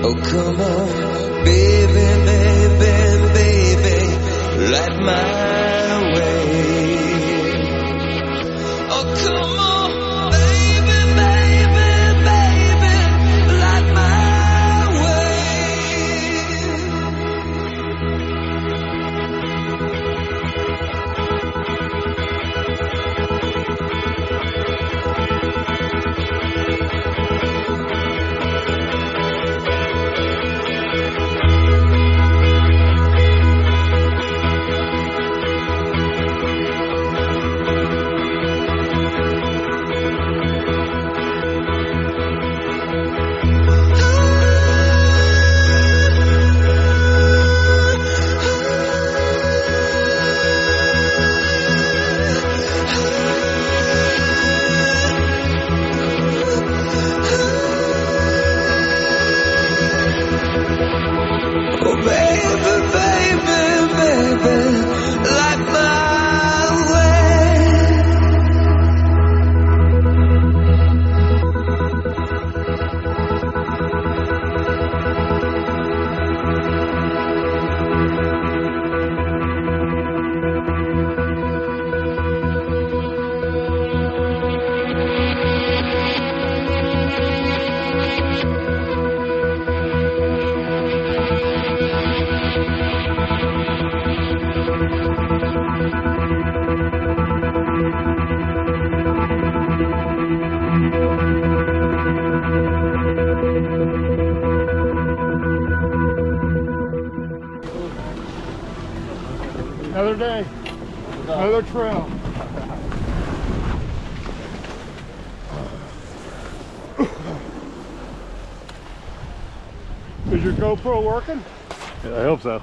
Oh, come on, baby, baby, baby, light my way. Oh, come on, baby, baby, baby, light my way. Oh, baby, baby, baby, light my way. Another day, another trail. Is your GoPro working? Yeah, I hope so.